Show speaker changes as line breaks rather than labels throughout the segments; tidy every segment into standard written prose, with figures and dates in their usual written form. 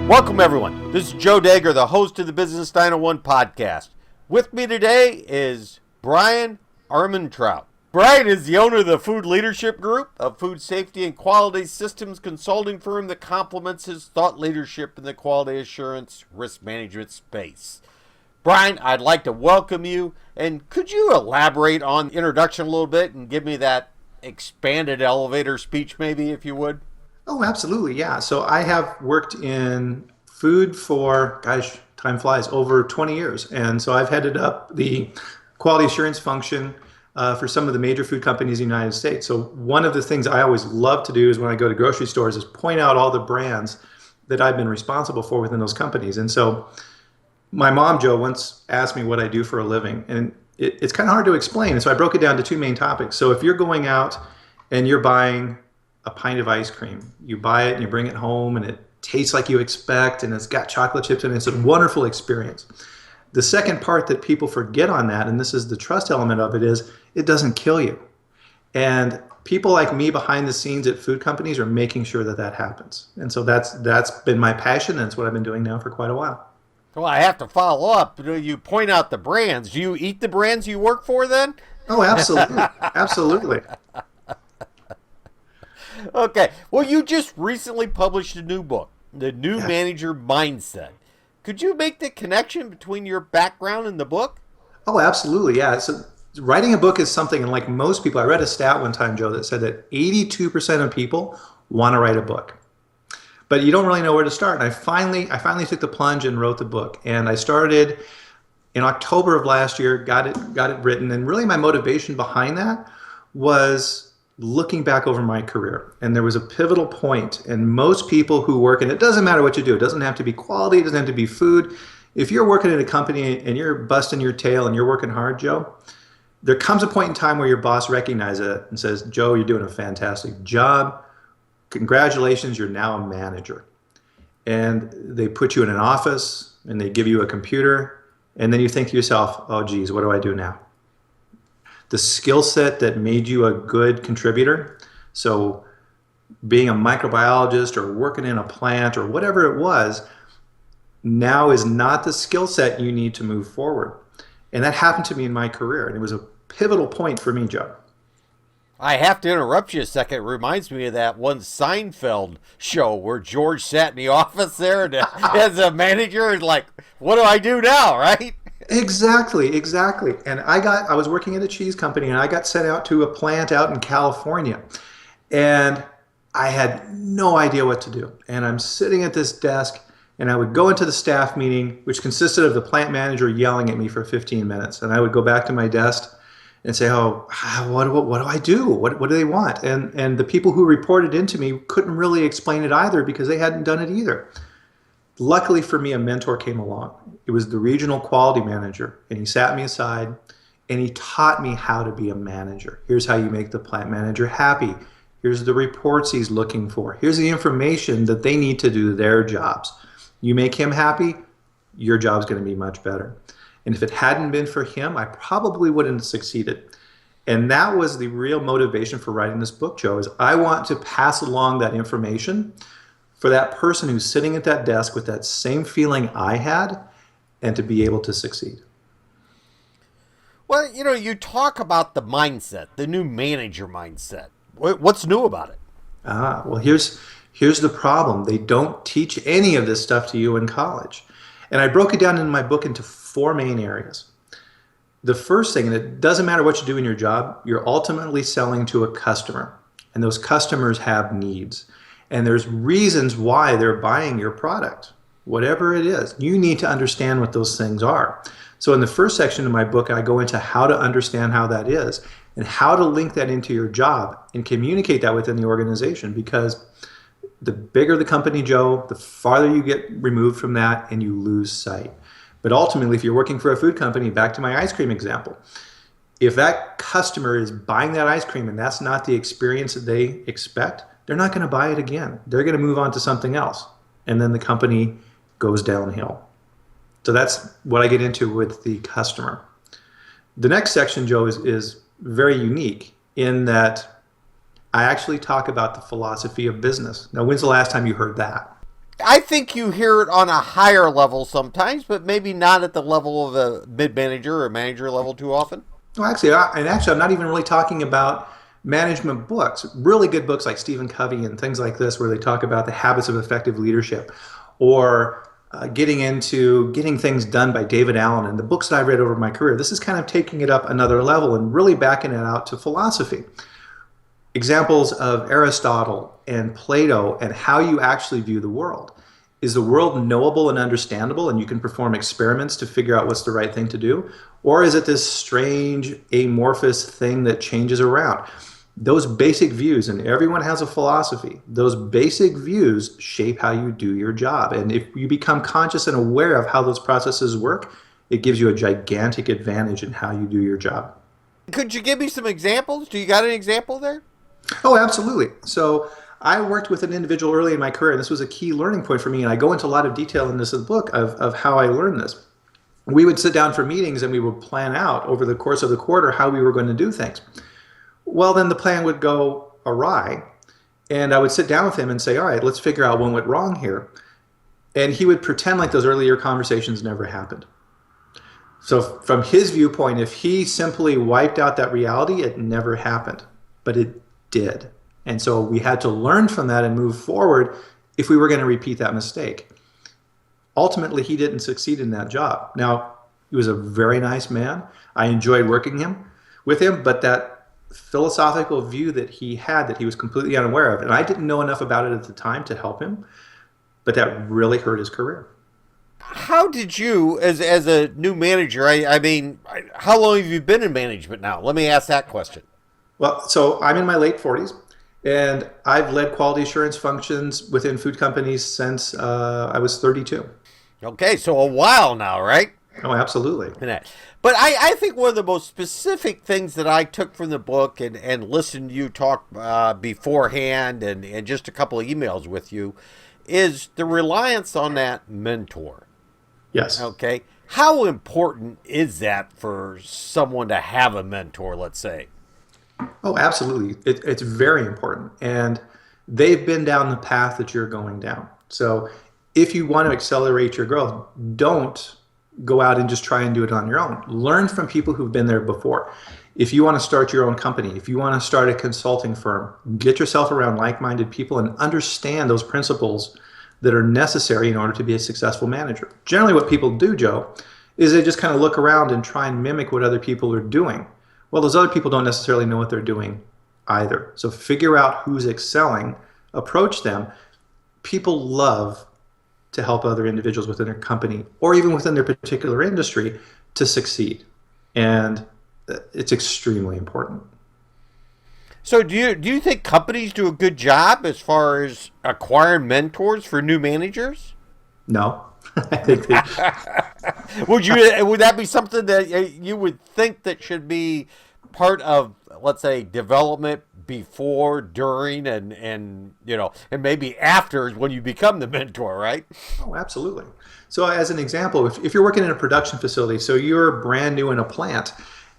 Welcome, everyone. This is Joe Dager, the host of the Business 901 podcast. With me today is Bryan Armentrout. Bryan is the owner of the Food Leadership Group, a food safety and quality systems consulting firm that complements his thought leadership in the quality assurance risk management space. Bryan, I'd like to welcome you, and could you elaborate on the introduction a little bit and give me that expanded elevator speech maybe, if you would?
Oh, absolutely. Yeah. So I have worked in food for, time flies, over 20 years. And so I've headed up the quality assurance function for some of the major food companies in the United States. So one of the things I always love to do is when I go to grocery stores is point out all the brands that I've been responsible for within those companies. And so my mom, Joe, once asked me what I do for a living, and it's kind of hard to explain. And so I broke it down to two main topics. So if you're going out and you're buying a pint of ice cream, you buy it and you bring it home and it tastes like you expect and it's got chocolate chips in it. It's a wonderful experience. The second part that people forget on that, and this is the trust element of it, is it doesn't kill you. And people like me behind the scenes at food companies are making sure that that happens. And so that's been my passion, and it's what I've been doing now for quite a while.
Well, I have to follow up. You point out the brands. Do you eat the brands you work for then?
Oh, absolutely. Absolutely.
Okay. Well, you just recently published a new book, The New Manager Mindset. Could you make the connection between your background and the book?
Oh, absolutely. Yeah. So writing a book is something, and like most people, I read a stat one time, Joe, that said that 82% of people want to write a book, but you don't really know where to start. And I finally took the plunge and wrote the book. And I started in October of last year, got it written. And really my motivation behind that was looking back over my career. And there was a pivotal point, and most people who work, and it doesn't matter what you do, it doesn't have to be quality, it doesn't have to be food. If you're working at a company and you're busting your tail and you're working hard, Joe, there comes a point in time where your boss recognizes it and says, Joe, you're doing a fantastic job. Congratulations, you're now a manager. And they put you in an office and they give you a computer, and then you think to yourself, oh geez, what do I do now? The skill set that made you a good contributor, so being a microbiologist or working in a plant or whatever it was, now is not the skill set you need to move forward. And that happened to me in my career, and it was a pivotal point for me, Joe.
I have to interrupt you a second. It reminds me of that one Seinfeld show where George sat in the office there and as a manager and like, what do I do now, right?
Exactly. And I was working at a cheese company, and I got sent out to a plant out in California, and I had no idea what to do. And I'm sitting at this desk, and I would go into the staff meeting, which consisted of the plant manager yelling at me for 15 minutes. And I would go back to my desk and say, oh, what do I do? What do they want? And the people who reported into me couldn't really explain it either because they hadn't done it either. Luckily for me, a mentor came along. It was the regional quality manager, and he sat me aside and he taught me how to be a manager. Here's how you make the plant manager happy. Here's the reports he's looking for. Here's the information that they need to do their jobs. You make him happy, your job's going to be much better. And if it hadn't been for him, I probably wouldn't have succeeded. And that was the real motivation for writing this book, Joe, is I want to pass along that information for that person who's sitting at that desk with that same feeling I had, and to be able to succeed.
Well, you talk about the mindset, the new manager mindset. What's new about it?
Well, here's the problem. They don't teach any of this stuff to you in college. And I broke it down in my book into four main areas. The first thing, and it doesn't matter what you do in your job, you're ultimately selling to a customer. And those customers have needs. And there's reasons why they're buying your product, whatever it is. You need to understand what those things are. So in the first section of my book, I go into how to understand how that is and how to link that into your job and communicate that within the organization, because the bigger the company, Joe, the farther you get removed from that and you lose sight. But ultimately, if you're working for a food company, back to my ice cream example, if that customer is buying that ice cream and that's not the experience that they expect, they're not going to buy it again. They're going to move on to something else. And then the company goes downhill. So that's what I get into with the customer. The next section, Joe, is very unique in that I actually talk about the philosophy of business. Now, when's the last time you heard that?
I think you hear it on a higher level sometimes, but maybe not at the level of a mid manager or manager level too often.
Well, actually, I'm not even really talking about management books. Really good books like Stephen Covey and things like this, where they talk about the habits of effective leadership, or getting into Getting Things Done by David Allen, and the books that I've read over my career. This is kind of taking it up another level and really backing it out to philosophy. Examples of Aristotle and Plato and how you actually view the world. Is the world knowable and understandable, and you can perform experiments to figure out what's the right thing to do? Or is it this strange, amorphous thing that changes around? Those basic views, and everyone has a philosophy, those basic views shape how you do your job. And if you become conscious and aware of how those processes work, it gives you a gigantic advantage in how you do your job.
Could you give me some examples? Do you got an example there?
Oh, absolutely. So I worked with an individual early in my career, and this was a key learning point for me. And I go into a lot of detail in this book of how I learned this. We would sit down for meetings and we would plan out over the course of the quarter how we were going to do things. Well, then the plan would go awry, and I would sit down with him and say, all right, let's figure out what went wrong here. And he would pretend like those earlier conversations never happened. So from his viewpoint, if he simply wiped out that reality, it never happened, but it did. And so we had to learn from that and move forward if we were going to repeat that mistake. Ultimately, he didn't succeed in that job. Now, he was a very nice man. I enjoyed working with him, but that philosophical view that he had that he was completely unaware of, and I didn't know enough about it at the time to help him, but that really hurt his career.
How did you, as a new manager, I mean, how long have you been in management now? Let me ask that question.
Well, so I'm in my late 40s. And I've led quality assurance functions within food companies since I was 32.
Okay, so a while now, right?
Oh, absolutely.
But I think one of the most specific things that I took from the book and listened to you talk beforehand and just a couple of emails with you is the reliance on that mentor.
Yes.
Okay. How important is that for someone to have a mentor, let's say?
Oh, absolutely. It's very important. And they've been down the path that you're going down. So if you want to accelerate your growth, don't go out and just try and do it on your own. Learn from people who've been there before. If you want to start your own company, if you want to start a consulting firm, get yourself around like-minded people and understand those principles that are necessary in order to be a successful manager. Generally what people do, Joe, is they just kind of look around and try and mimic what other people are doing. Well, those other people don't necessarily know what they're doing either. So figure out who's excelling, approach them. People love to help other individuals within their company or even within their particular industry to succeed. And it's extremely important.
So do you think companies do a good job as far as acquiring mentors for new managers?
No. I think they,
would that be something that you would think that should be part of, let's say, development before, during, and maybe after when you become the mentor, right?
Oh, absolutely. So as an example, if you're working in a production facility, so you're brand new in a plant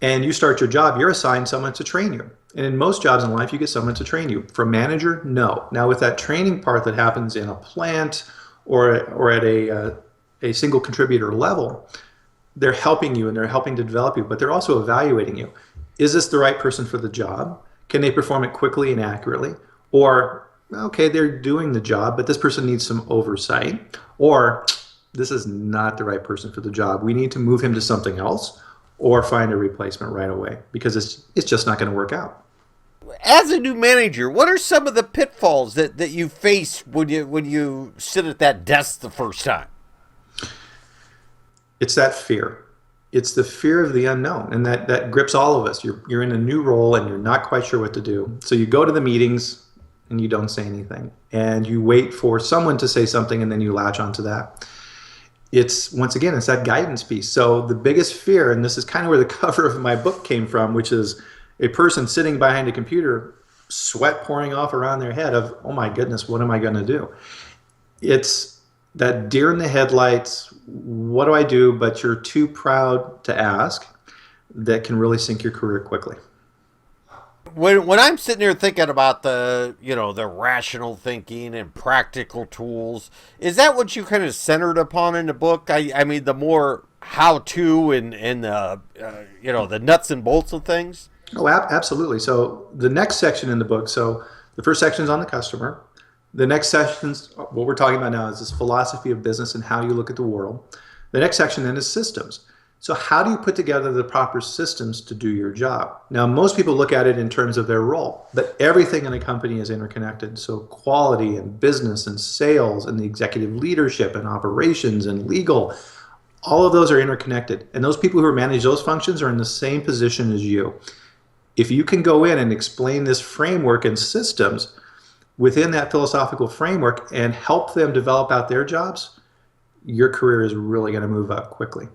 and you start your job, you're assigned someone to train you. And in most jobs in life, you get someone to train you. For a manager, no. Now with that training part that happens in a plant or at a single contributor level, they're helping you and they're helping to develop you, but they're also evaluating you. Is this the right person for the job? Can they perform it quickly and accurately? Or, okay, they're doing the job, but this person needs some oversight. Or, this is not the right person for the job. We need to move him to something else or find a replacement right away because it's just not going to work out.
As a new manager, what are some of the pitfalls that you face when you sit at that desk the first time?
It's that fear. It's the fear of the unknown, and that grips all of us. You're in a new role and you're not quite sure what to do. So you go to the meetings and you don't say anything, and you wait for someone to say something, and then you latch onto that. It's that guidance piece. So the biggest fear, and this is kind of where the cover of my book came from, which is a person sitting behind a computer, sweat pouring off around their head of, oh my goodness, what am I going to do? It's that deer in the headlights, what do I do? But you're too proud to ask, that can really sink your career quickly.
when I'm sitting here thinking about the rational thinking and practical tools, is that what you kind of centered upon in the book? I mean, the more how to and the nuts and bolts of things.
Oh, absolutely. So the next section in the book, so the first section is on the customer. The next section's what we're talking about now is this philosophy of business and how you look at the world. The next section then is systems. So how do you put together the proper systems to do your job? Now, most people look at it in terms of their role, but everything in a company is interconnected. So quality and business and sales and the executive leadership and operations and legal, all of those are interconnected. And those people who manage those functions are in the same position as you. If you can go in and explain this framework and systems within that philosophical framework and help them develop out their jobs, your career is really going to move up quickly.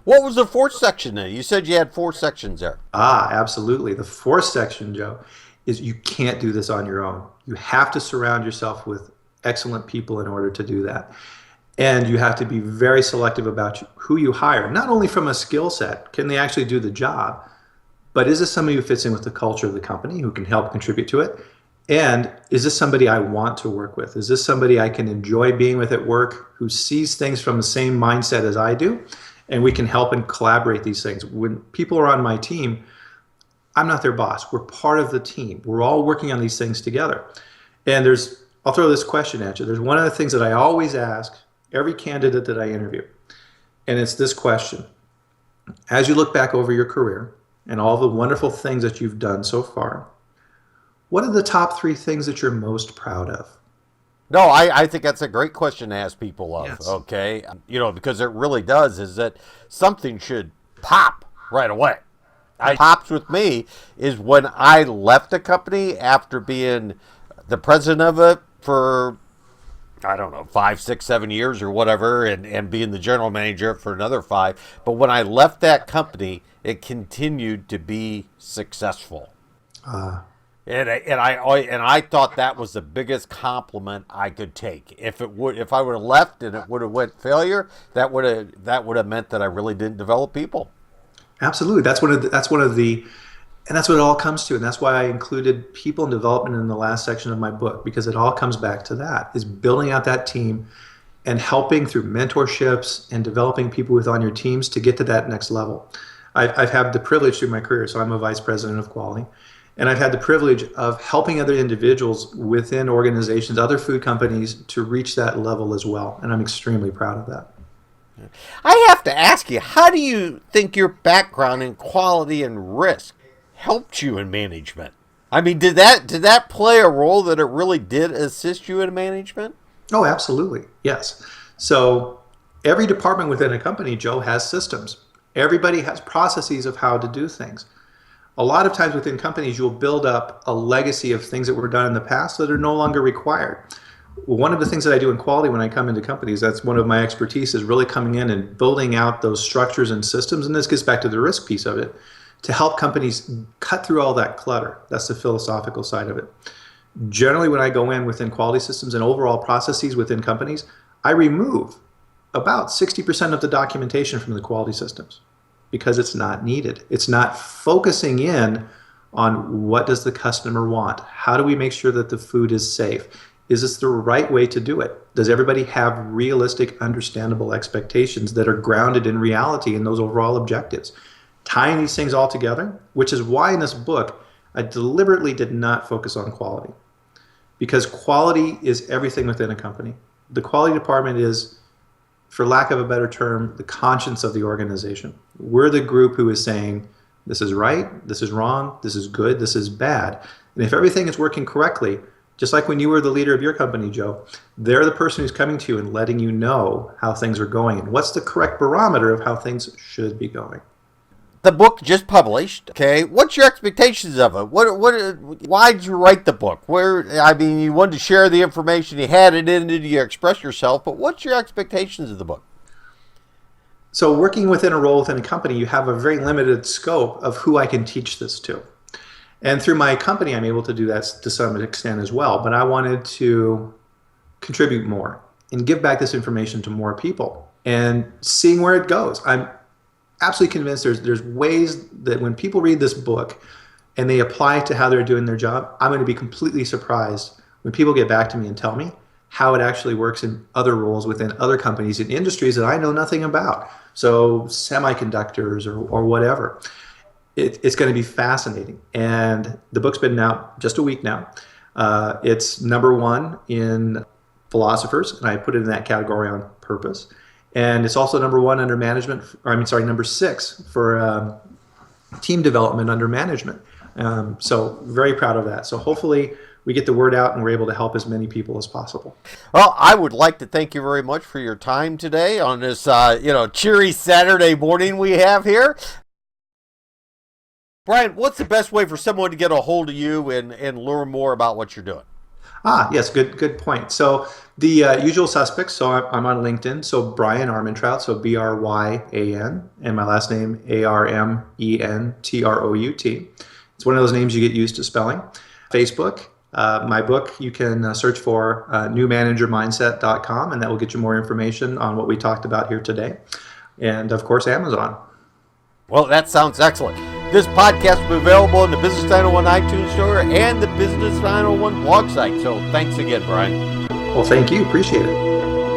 What was the fourth section then? You said you had 4 sections there.
Absolutely. The fourth section, Joe, is you can't do this on your own. You have to surround yourself with excellent people in order to do that. And you have to be very selective about who you hire, not only from a skill set, can they actually do the job, but is this somebody who fits in with the culture of the company, who can help contribute to it? And is this somebody I want to work with? Is this somebody I can enjoy being with at work, who sees things from the same mindset as I do? And we can help and collaborate these things. When people are on my team, I'm not their boss. We're part of the team. We're all working on these things together. And I'll throw this question at you. There's one of the things that I always ask every candidate that I interview. And it's this question. As you look back over your career and all the wonderful things that you've done so far, what are the top 3 things that you're most proud of?
No, I think that's a great question to ask people of,
Yes.
okay? Because it really does, is that something should pop right away. Pops with me is when I left a company after being the president of it for, I don't know, 5, 6, 7 years or whatever, and being the general manager for another 5. But when I left that company, it continued to be successful. And I thought that was the biggest compliment I could take. If I would have left and it would have went failure, that would have meant that I really didn't develop people.
Absolutely. That's what it all comes to. And that's why I included people and development in the last section of my book, because it all comes back to that, is building out that team and helping through mentorships and developing people within your teams to get to that next level. I've had the privilege through my career, so I'm a vice president of quality. And I've had the privilege of helping other individuals within organizations, other food companies, to reach that level as well. And I'm extremely proud of that.
I have to ask you, how do you think your background in quality and risk helped you in management? I mean, did that play a role that it really did assist you in management?
Oh, absolutely. Yes. So every department within a company, Joe, has systems. Everybody has processes of how to do things. A lot of times within companies, you'll build up a legacy of things that were done in the past that are no longer required. One of the things that I do in quality when I come into companies, that's one of my expertise, is really coming in and building out those structures and systems. And this gets back to the risk piece of it, to help companies cut through all that clutter. That's the philosophical side of it. Generally, when I go in within quality systems and overall processes within companies, I remove about 60% of the documentation from the quality systems, because it's not needed. It's not focusing in on what does the customer want? How do we make sure that the food is safe? Is this the right way to do it? Does everybody have realistic, understandable expectations that are grounded in reality and those overall objectives? Tying these things all together, which is why in this book, I deliberately did not focus on quality, because quality is everything within a company. The quality department is, for lack of a better term, the conscience of the organization. We're the group who is saying, this is right, this is wrong, this is good, this is bad. And if everything is working correctly, just like when you were the leader of your company, Joe, they're the person who's coming to you and letting you know how things are going and what's the correct barometer of how things should be going.
The book just published. Okay, what's your expectations of it? Why did you write the book? You wanted to share the information, you had it in it, you express yourself, but what's your expectations of the book?
So working within a role within a company, you have a very limited scope of who I can teach this to. And through my company, I'm able to do that to some extent as well. But I wanted to contribute more and give back this information to more people and seeing where it goes. absolutely convinced there's ways that when people read this book and they apply it to how they're doing their job, I'm going to be completely surprised when people get back to me and tell me how it actually works in other roles within other companies in industries that I know nothing about. So semiconductors or whatever. It's going to be fascinating. And the book's been out just a week now. It's number one in philosophers, and I put it in that category on purpose. And it's also number one under management, number six for team development under management. So very proud of that. So hopefully we get the word out and we're able to help as many people as possible.
Well, I would like to thank you very much for your time today on this, cheery Saturday morning we have here. Bryan, what's the best way for someone to get a hold of you and learn more about what you're doing?
Yes, good point. So the usual suspects. So I'm on LinkedIn. So Bryan Armentrout. So Bryan, and my last name Armentrout. It's one of those names you get used to spelling. Facebook. My book, you can search for newmanagermindset.com, and that will get you more information on what we talked about here today. And of course, Amazon.
Well, that sounds excellent. This podcast will be available in the Business 901 iTunes Store and the Business 901 blog site. So thanks again, Bryan.
Well, thank you. Appreciate it.